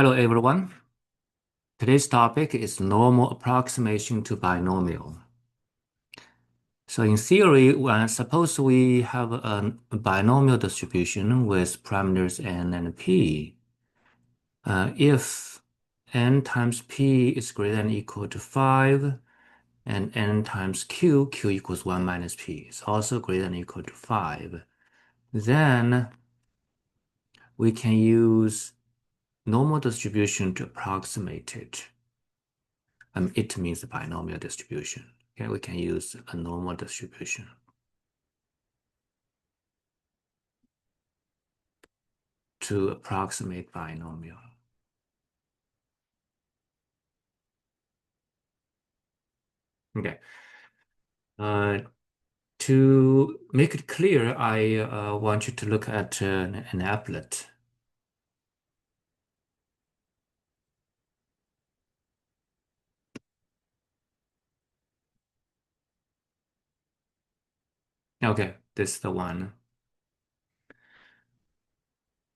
Hello everyone. Today's topic is normal approximation to binomial. So in theory, suppose we have a binomial distribution with parameters n and p. If n times p is greater than or equal to 5, and n times q equals 1 minus p, is also greater than or equal to 5, then we can use normal distribution to approximate it. It means a binomial distribution. Okay, we can use a normal distribution to approximate binomial. Okay. Uh, to make it clear, I want you to look at an applet. Okay, this is the one.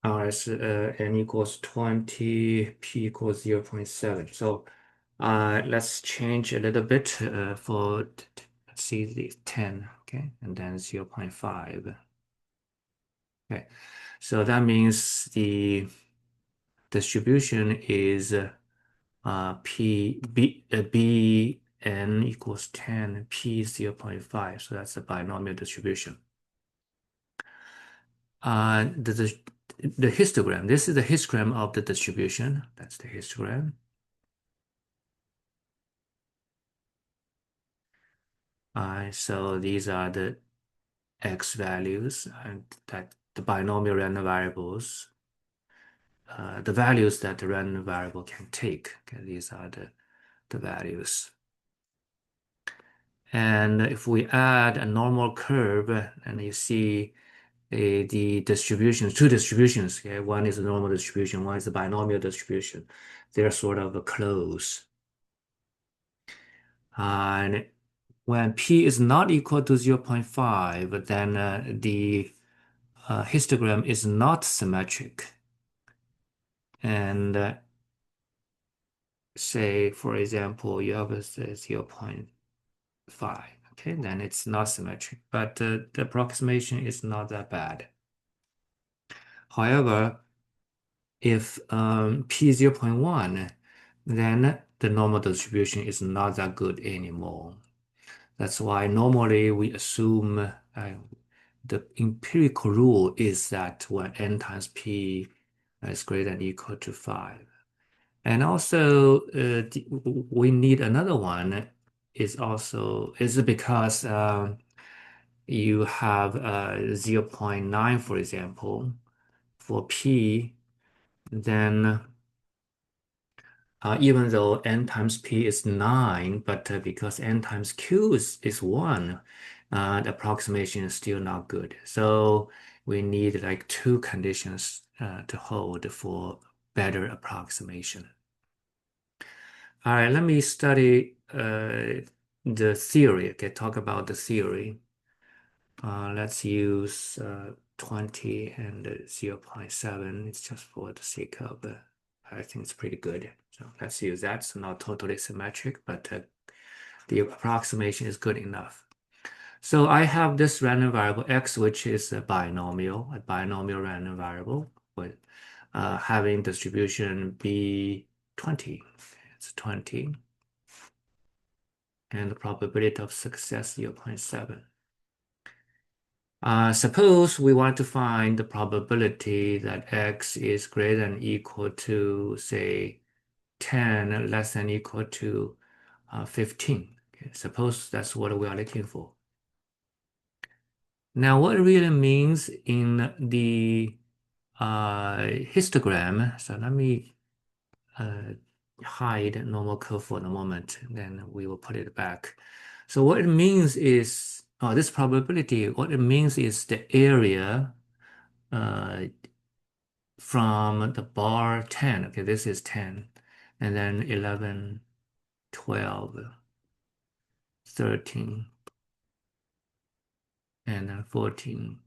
Ours n equals 20, p equals 0.7. So let's change a little bit for, let's see, the 10, okay, and then 0.5. Okay, so that means the distribution is b n equals 10, p 0.5. So that's a binomial distribution. The histogram, this is the histogram of the distribution. That's the histogram. So these are the x values and that the binomial random variables, the values that the random variable can take. Okay, these are the values. And if we add a normal curve, and you see the distributions, two distributions, okay? One is a normal distribution, one is a binomial distribution. They're sort of close. And when p is not equal to 0.5, then the histogram is not symmetric. And say, for example, you have a 0.5, okay, then it's not symmetric, but the approximation is not that bad. However, if p is 0.1, then the normal distribution is not that good anymore. That's why normally we assume the empirical rule is that when n times p is greater than or equal to 5. And also, we need another one is because you have 0.9, for example, for p, then even though n times p is 9, but because n times q is 1, the approximation is still not good. So we need like two conditions to hold for better approximation. All right, let me study the theory. Okay, talk about the theory. Let's use 20 and 0.7. It's just for the sake of, I think it's pretty good. So let's use that. It's not totally symmetric, but the approximation is good enough. So I have this random variable x, which is a binomial random variable with having distribution b20. It's 20. And the probability of success 0.7. Suppose we want to find the probability that x is greater than or equal to, say, 10, less than or equal to 15. Okay, suppose that's what we are looking for. Now, what it really means in the histogram, so let me hide normal curve for the moment, then we will put it back. So what it means is, this probability, what it means is the area uh, from the bar 10, okay, this is 10, and then 11, 12, 13, and then 14,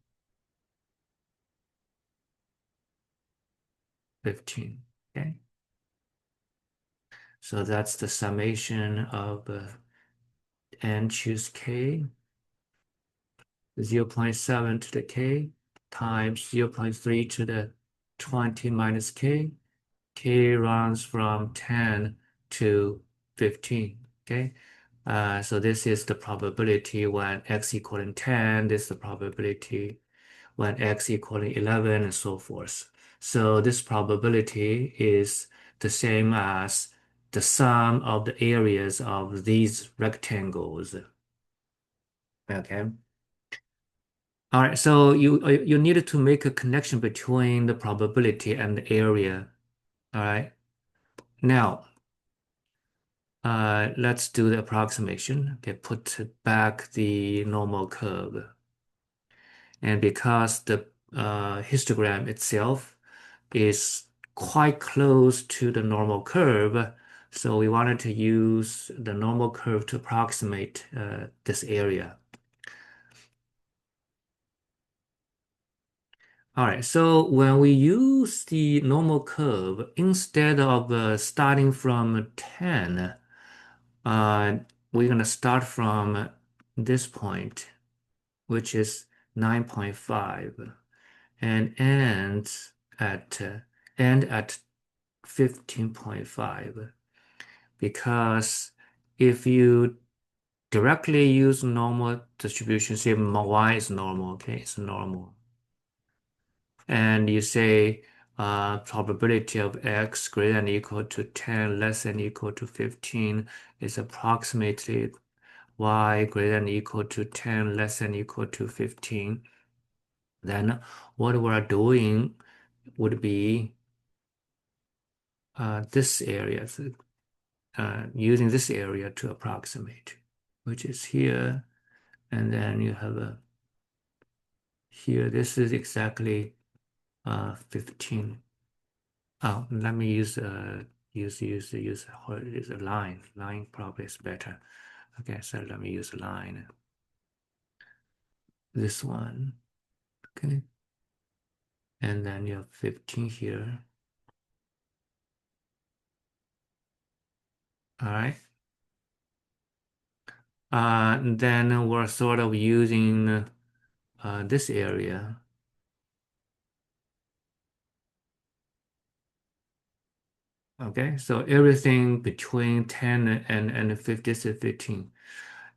15, okay? So that's the summation of n choose k, 0.7 to the k times 0.3 to the 20 minus k. K runs from 10 to 15, okay? So this is the probability when x equaling 10, this is the probability when x equaling 11 and so forth. So this probability is the same as the sum of the areas of these rectangles, okay? All right, so you needed to make a connection between the probability and the area, all right? Now, let's do the approximation. Okay, put back the normal curve. And because the histogram itself is quite close to the normal curve, so we wanted to use the normal curve to approximate this area. All right, so when we use the normal curve, instead of starting from 10, uh, we're going to start from this point, which is 9.5, and at end at 15.5. Because if you directly use normal distribution, say y is normal, okay, it's normal. And you say probability of x greater than or equal to 10 less than or equal to 15 is approximately y greater than or equal to 10 less than or equal to 15. Then what we're doing would be this area, so, using this area to approximate, which is here. And then you have a here, this is exactly 15. Oh, let me use a line. Line probably is better. Okay, so let me use a line. This one. Okay. And then you have 15 here. All right. Then we're sort of using this area. Okay, so everything between 10 and 50 is 15.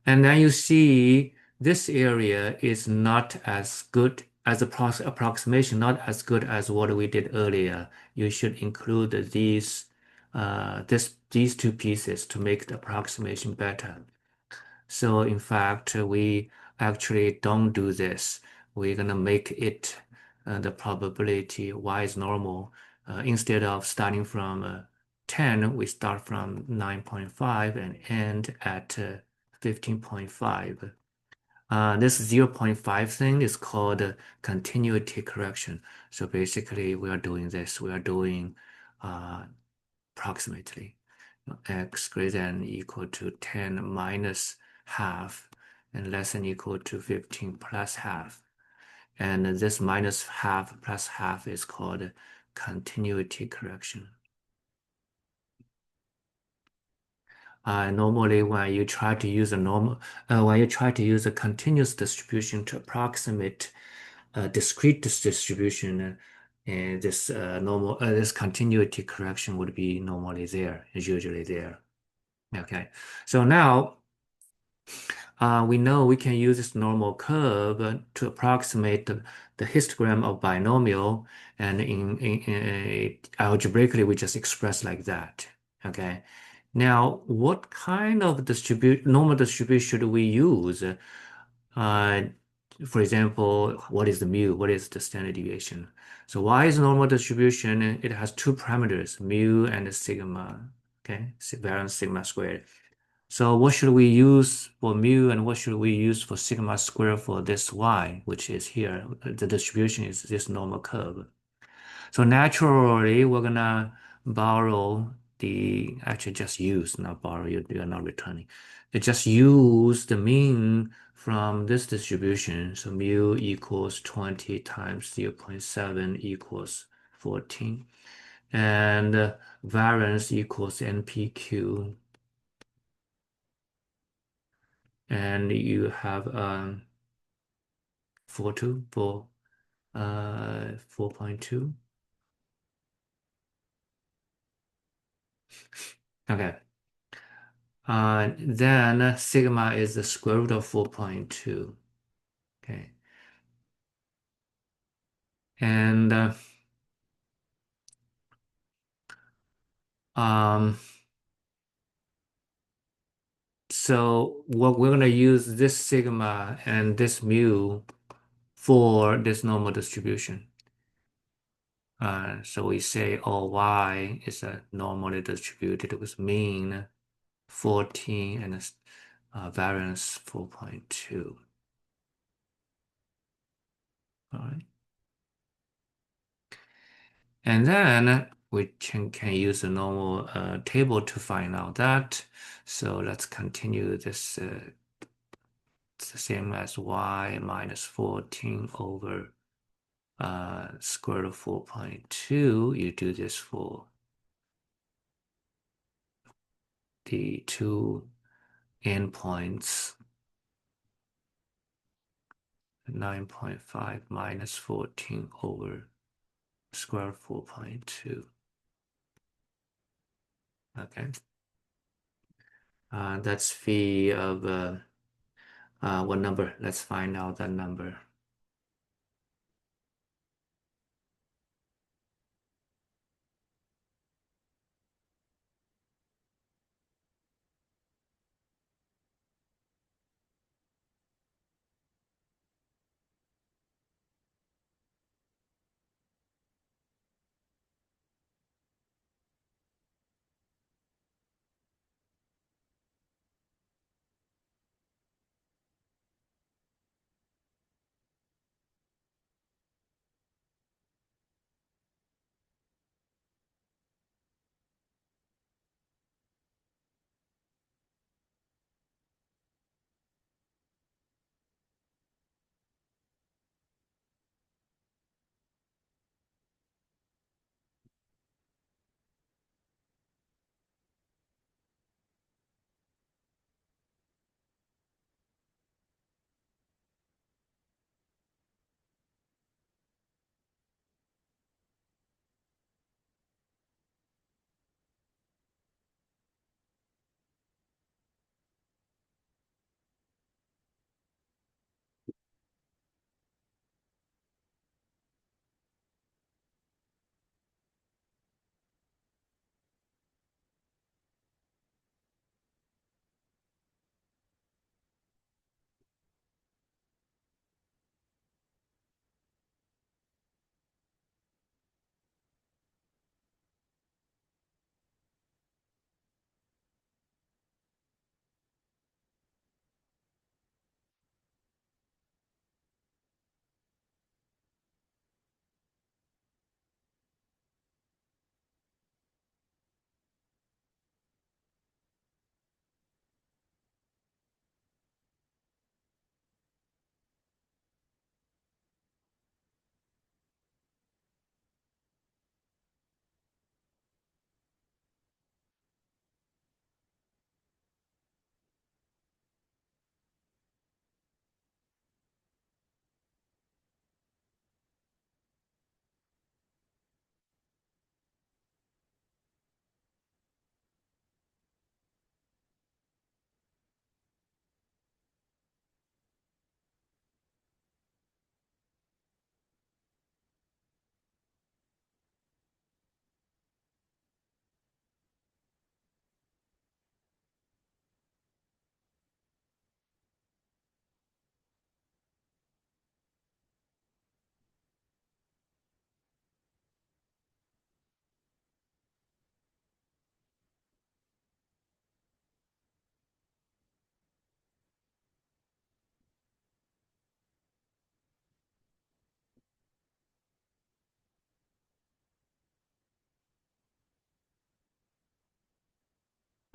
And then you see this area is not as good as a approximation, not as good as what we did earlier. You should include these two pieces to make the approximation better. So in fact, we actually don't do this. We're gonna make it the probability y is normal. Instead of starting from 10, we start from 9.5 and end at 15.5. This 0.5 thing is called continuity correction. So basically, we are doing this. We are doing uh, approximately x greater than equal to 10 minus half and less than equal to 15 plus half. And this minus half plus half is called continuity correction. Normally, when you try to use a continuous distribution to approximate a discrete distribution, this continuity correction would be normally there, is usually there. Okay, so now we know we can use this normal curve to approximate the histogram of binomial, and algebraically we just express like that. Okay. Now, what kind of normal distribution should we use? Uh, for example, what is the mu? What is the standard deviation? So y is normal distribution. It has two parameters, mu and sigma. Okay, variance sigma squared. So what should we use for mu and what should we use for sigma squared for this y, which is here? The distribution is this normal curve. So naturally, we're gonna borrow actually just use, not borrow, you're not returning. It just use the mean from this distribution. So mu equals 20 times 0.7 equals 14. and variance equals NPQ, and you have 42 for 4.2. Okay. Then sigma is the square root of 4.2. Okay. And um, so what we're gonna use this sigma and this mu for this normal distribution. So we say, oh, y is a normally distributed with mean 14 and variance 4.2. All right. And then we can use a normal table to find out that. So let's continue this. It's the same as y minus 14 over square root of 4.2. You do this for the two endpoints. 9.5 minus 14 over square root of 4.2. Okay. That's phi of what number? Let's find out that number.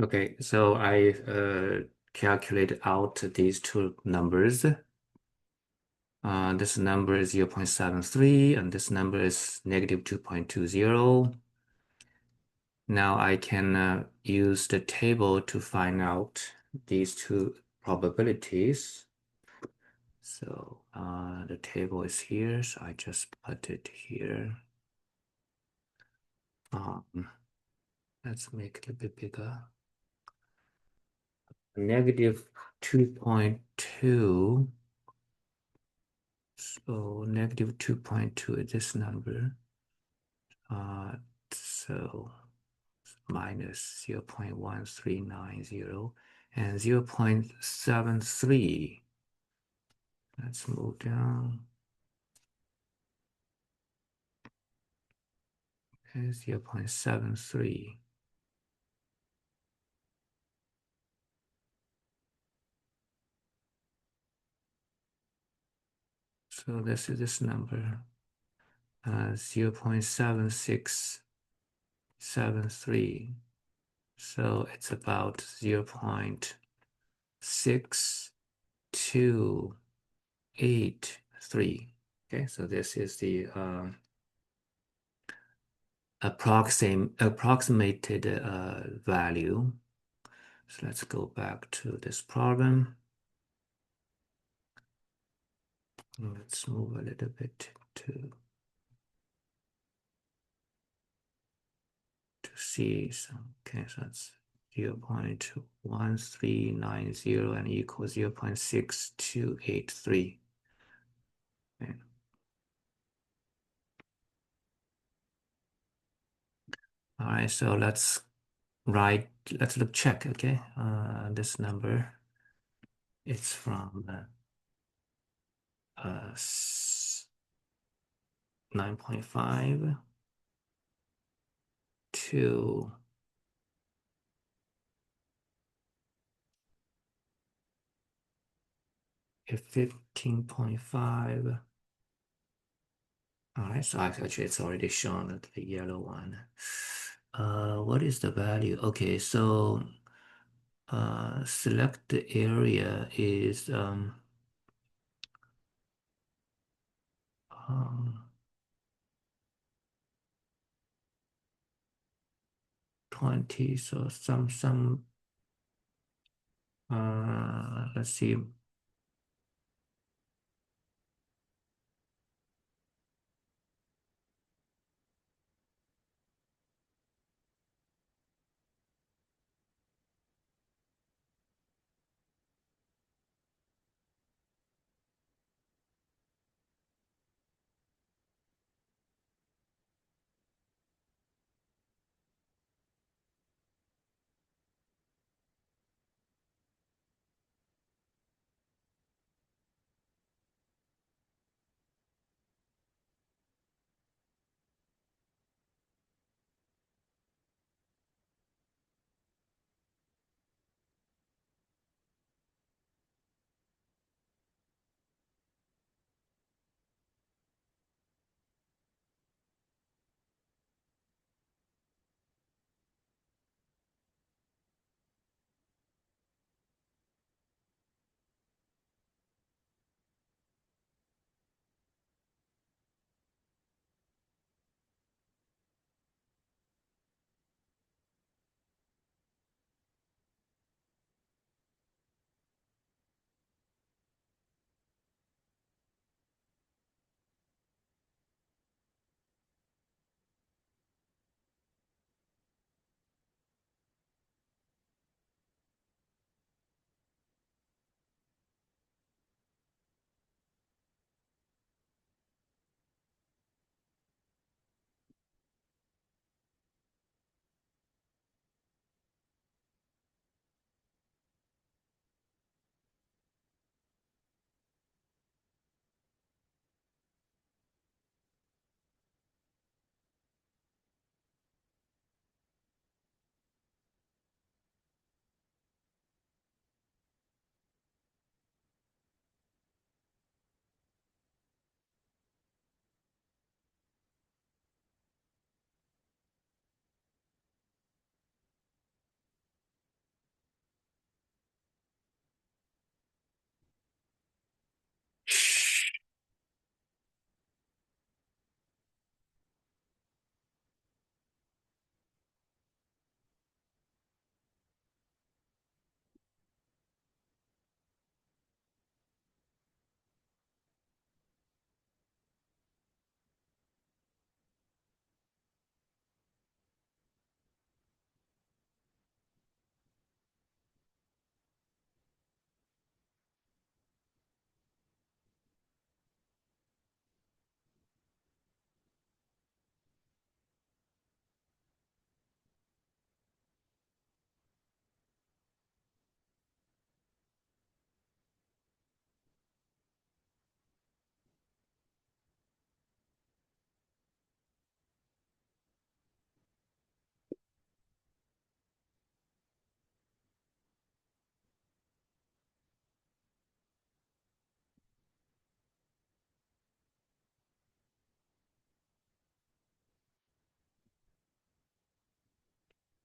Okay, so I calculate out these two numbers. This number is 0.73 and this number is negative 2.20. Now I can use the table to find out these two probabilities. So the table is here, so I just put it here. Um, let's make it a bit bigger. Negative 2.2. So negative 2.2 is this number. So minus 0.1390 and 0.73. Let's move down. Okay, 0.73. So this is this number, 0.7673. So it's about 0.6283. Okay, so this is the approximated value. So let's go back to this problem. Let's move a little bit to see some. Okay, so that's 0.1390 and equals 0.6283. Okay. All right, so let's look check, okay? This number, it's from 9.5 to 15.5. All right, so actually it's already shown the yellow one. What is the value? Okay, so select the area is um, 20. So let's see.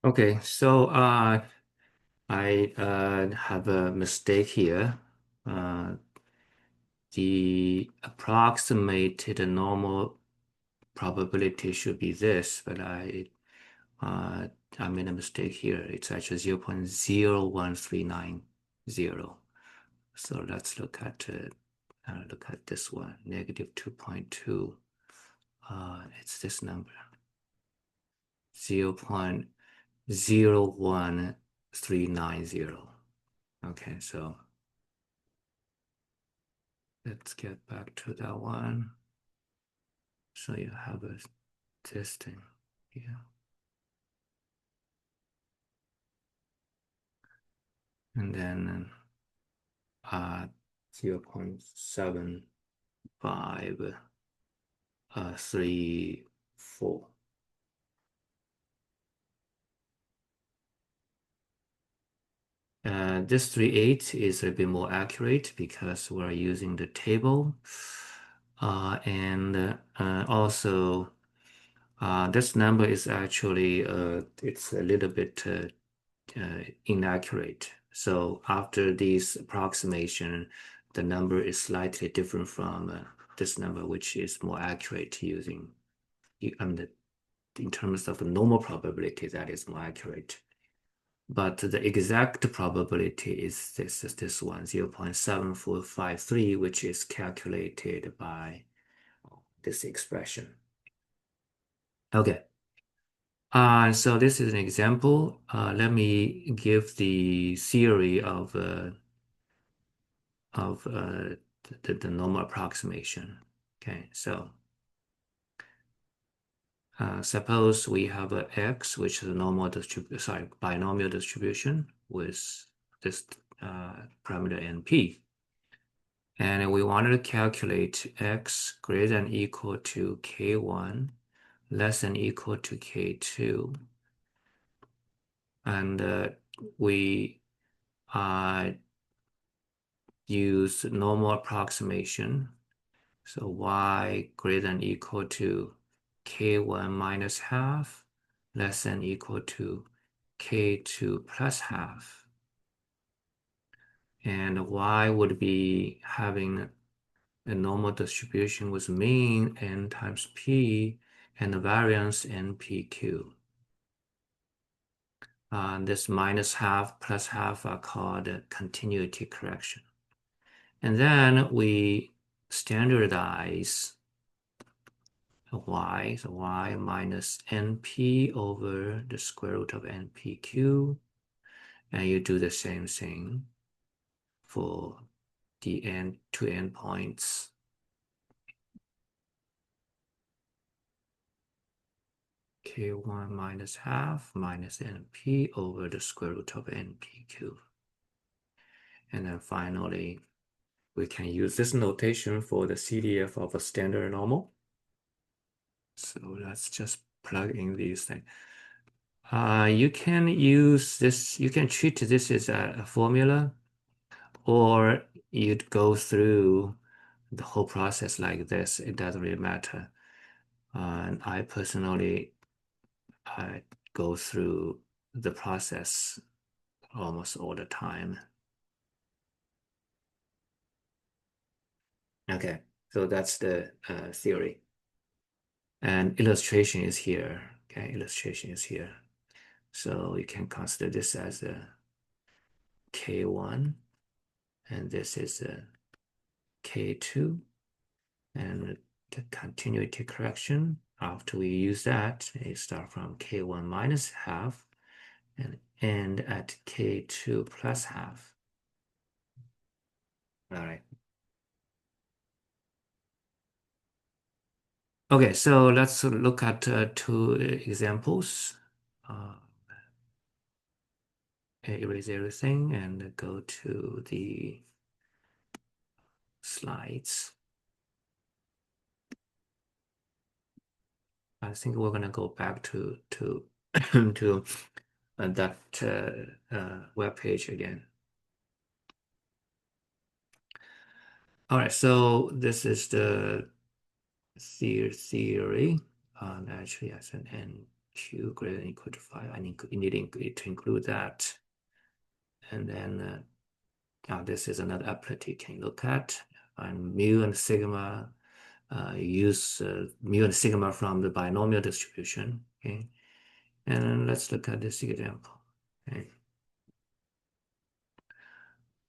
Okay, so I have a mistake here. Uh, the approximated normal probability should be this, but uh, I made a mistake here. It's actually 0.01390. So let's look at this one, negative 2.2. It's this number, 0.01390. Okay, so let's get back to that one. So you have this thing here, and then 0.7534. This 38 is a bit more accurate because we're using the table. And also, this number is actually it's a little bit inaccurate. So after this approximation, the number is slightly different from this number, which is more accurate using, in terms of the normal probability, that is more accurate. But the exact probability is this one, 0.7453, which is calculated by this expression. Okay. So this is an example. Let me give the theory of the normal approximation. Okay, so suppose we have a x, which is a binomial distribution with this parameter np, and we wanted to calculate x greater than equal to k1, less than equal to k2, and we use normal approximation. So y greater than equal to k1 minus half, less than equal to k2 plus half. And y would be having a normal distribution with mean n times p and the variance npq. This minus half plus half are called continuity correction. And then we standardize y, so y minus np over the square root of npq. And you do the same thing for the two endpoints. K1 minus half minus np over the square root of npq. And then finally, we can use this notation for the CDF of a standard normal. So let's just plug in these things. You can use this, you can treat this as a formula, or you'd go through the whole process like this. It doesn't really matter. And I personally, I go through the process almost all the time. Okay, so that's the theory. And illustration is here. Okay, illustration is here. So you can consider this as a K1, and this is a K2, and the continuity correction. After we use that, it start from K1 minus half and end at K2 plus half. All right. Okay, so let's look at two examples. Uh, Erase everything and go to the slides. I think we're gonna go back to to that web page again. All right, so this is the theory. Actually, as an end. q greater than or equal to 5. I need to include that. And then now this is another applet you can look at. And mu and sigma, use mu and sigma from the binomial distribution. Okay, and let's look at this example. Okay.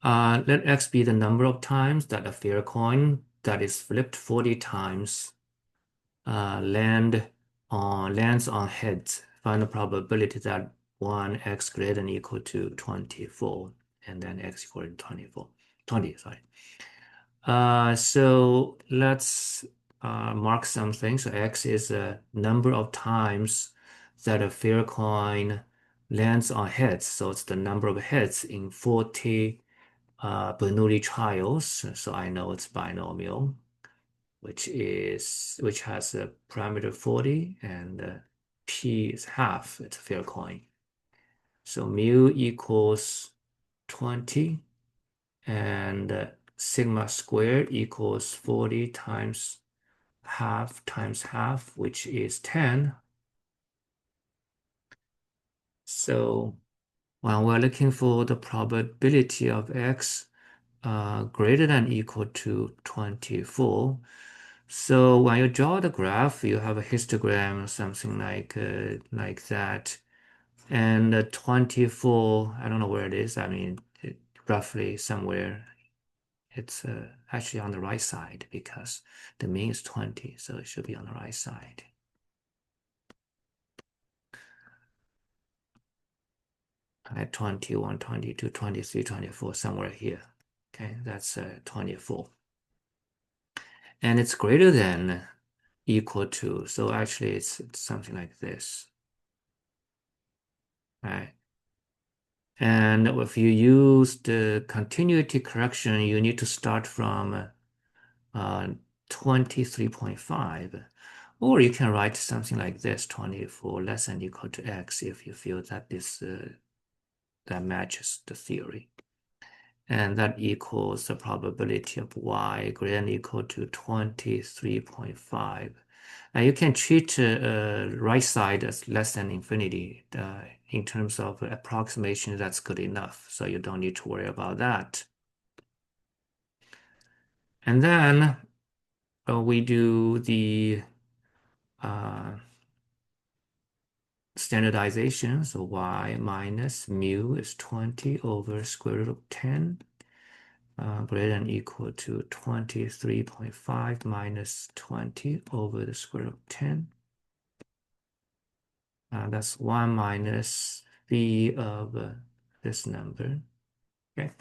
Let x be the number of times that a fair coin that is flipped 40 times lands on heads. Find the probability that 1x greater than or equal to 24, and then x equal to 20, sorry. So let's mark something. So x is a number of times that a fair coin lands on heads. So it's the number of heads in 40 Bernoulli trials. So I know it's binomial, which has a parameter 40, and p is half. It's a fair coin. So mu equals 20, and sigma squared equals 40 times half, which is 10. So when we're looking for the probability of x greater than or equal to 24, so when you draw the graph, you have a histogram, something like that. And 24, I don't know where it is. I mean, roughly somewhere. It's actually on the right side because the mean is 20, so it should be on the right side. At 21, 22, 23, 24, somewhere here. Okay, that's 24. And it's greater than equal to, so actually it's something like this. Right? And if you use the continuity correction, you need to start from 23.5. Or you can write something like this: 24 less than or equal to x, if you feel that that matches the theory. And that equals the probability of y greater than or equal to 23.5. Now you can treat right side as less than infinity. In terms of approximation, that's good enough. So you don't need to worry about that. And then we do the standardization. So y minus mu is 20 over square root of 10, greater than or equal to 23.5 minus 20 over the square root of 10. That's 1 minus v of this number. Okay.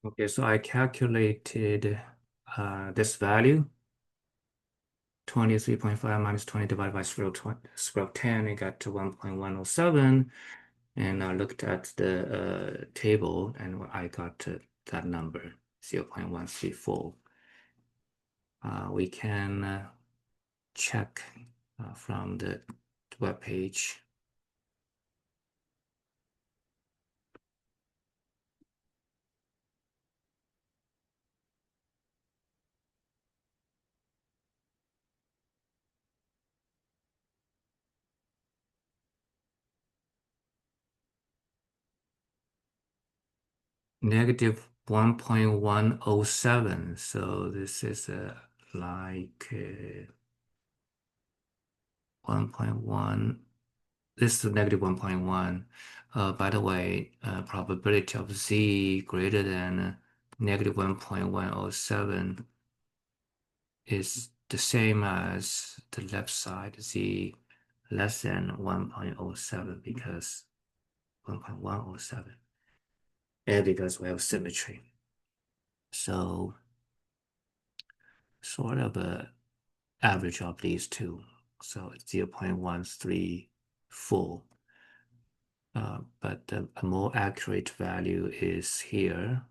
Okay, so I calculated this value, 23.5 minus 20 divided by square root of 10, I got to 1.107. And I looked at the table and I got that number, 0.134. We can check from the web page. Negative 1.107. So this is like 1.1. This is negative 1.1. By the way, probability of z greater than negative 1.107 is the same as the left side, z less than 1.07 because 1.107, and because we have symmetry. So sort of a average of these two. So it's 0.134. But a more accurate value is here.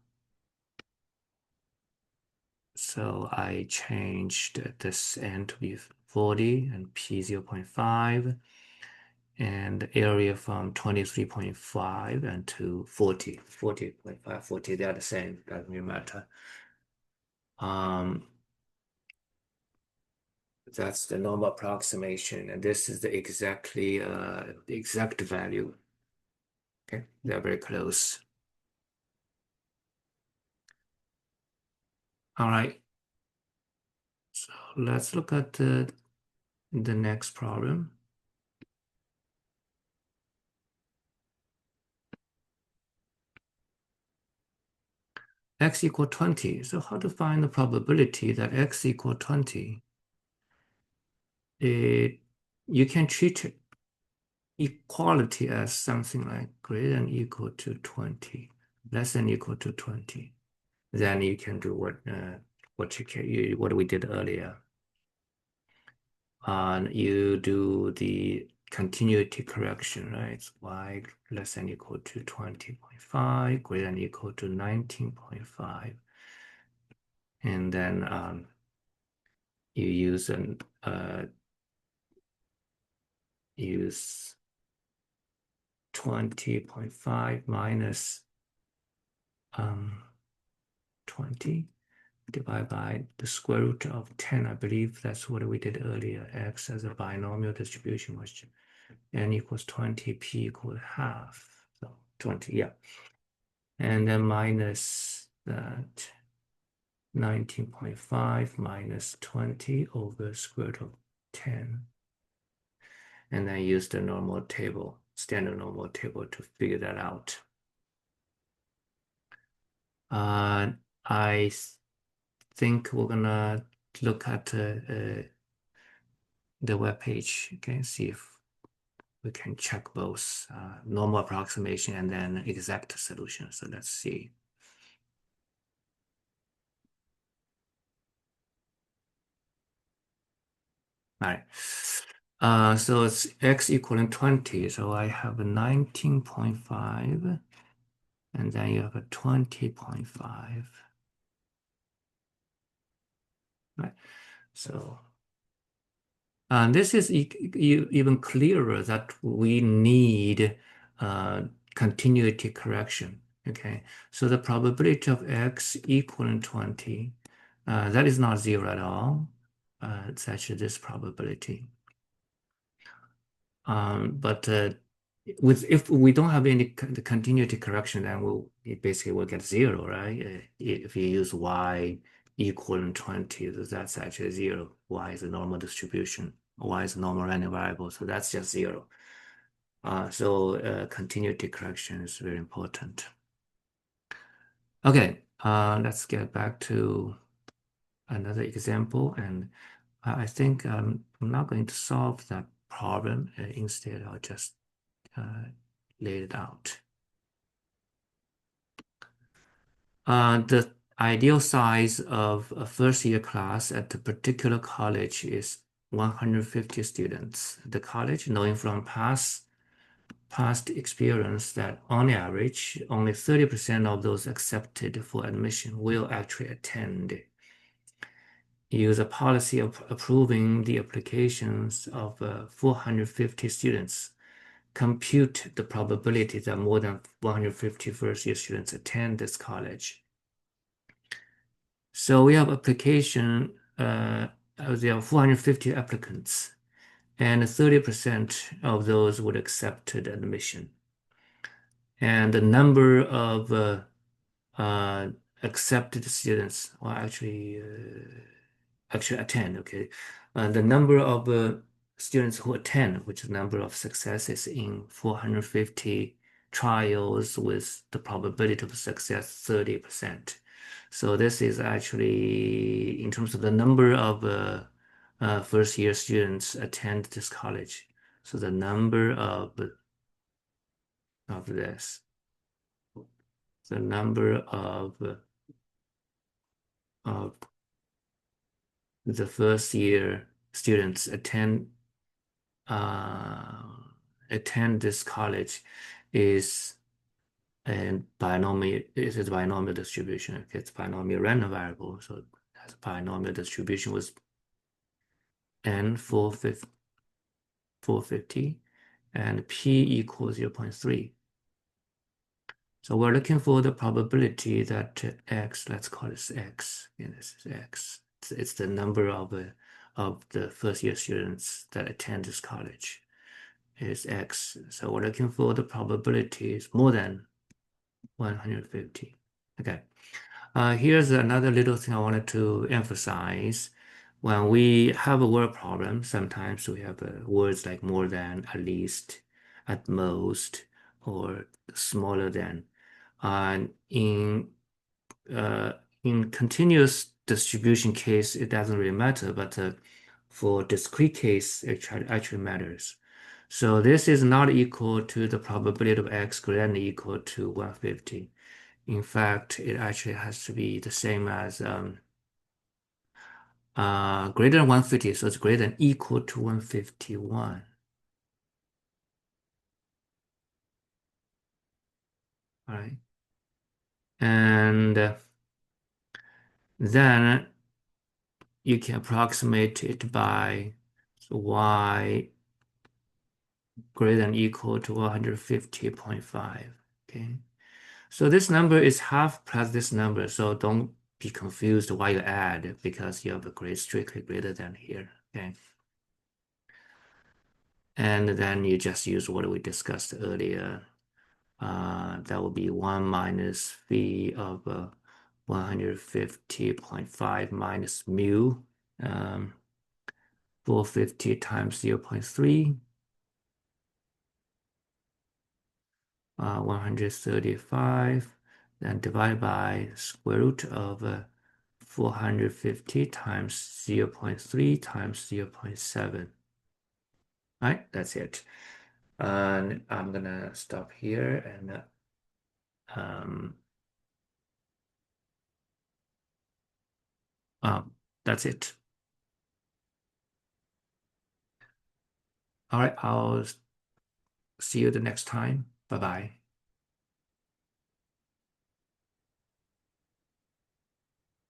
So I changed this n to be 40 and p 0.5, and area from 23.5 and to 40, 40.5, 40, they are the same, doesn't really matter. That's the normal approximation, and this is the exact value. Okay, they're very close. All right, so let's look at the next problem. X equal 20. So how to find the probability that x equal 20? You can treat equality as something like greater than equal to 20, less than equal to 20. Then you can do what we did earlier. You do the continuity correction, right? Y less than equal to 20.5, greater than equal to 19.5. And then you use 20.5 minus 20 divided by the square root of 10. I believe that's what we did earlier. X as a binomial distribution was n equals 20, p equals half. So 20, yeah. And then minus that 19.5 minus 20 over square root of 10. And then use the normal table, standard normal table to figure that out. I think we're gonna look at the web page, okay, see if we can check both normal approximation and then exact solution. So let's see. All right. So it's x equaling 20. So I have a 19.5, and then you have a 20.5. Right. So this is even clearer that we need continuity correction. Okay, so the probability of x equaling 20, that is not zero at all. It's actually this probability. But if we don't have any continuity correction, then it basically will get zero, right? If you use y equaling 20, that's actually zero. Y is a normal distribution. Y is a normal random variable, so that's just zero. So continuity correction is very important. Okay, let's get back to another example, and I think I'm not going to solve that problem. Instead, I'll just lay it out. The ideal size of a first year class at a particular college is 150 students. The college, knowing from past experience that on average, only 30% of those accepted for admission will actually attend. Use a policy of approving the applications of 450 students. Compute the probability that more than 150 first-year students attend this college. So we have there are 450 applicants, and 30% of those would accept admission. And the number of uh, accepted students, well, actually attend, okay. The number of students who attend, which is the number of successes in 450 trials with the probability of success 30%. So this is actually in terms of the number of first year students attend this college. So the number of this, the number of the first year students uh, attend this college is a binomial. It is a binomial distribution. It's binomial random variable, so it has a binomial distribution with n 450 and p equals 0.3. So we're looking for the probability that x, let's call this x, and this is x. It's the number of the first year students that attend this college is x. So we're looking for the probability is more than 150. Okay. Here's another little thing I wanted to emphasize. When we have a word problem, sometimes we have words like more than, at least, at most, or smaller than. And in continuous distribution case, it doesn't really matter, but for discrete case, it actually matters. So this is not equal to the probability of x greater than or equal to 150. In fact, it actually has to be the same as greater than 150, so it's greater than equal to 151. All right. And then you can approximate it by y greater than equal to 150.5. Okay. So this number is half plus this number, so don't be confused why you add because you have a grade strictly greater than here. Okay. And then you just use what we discussed earlier. That will be 1 minus v of 150.5 minus mu, 450 times 0.3, 135, then divided by square root of 450 times 0.3 times 0.7. All right, that's it. And I'm gonna stop here and um, that's it. All right, I'll see you the next time. Bye bye.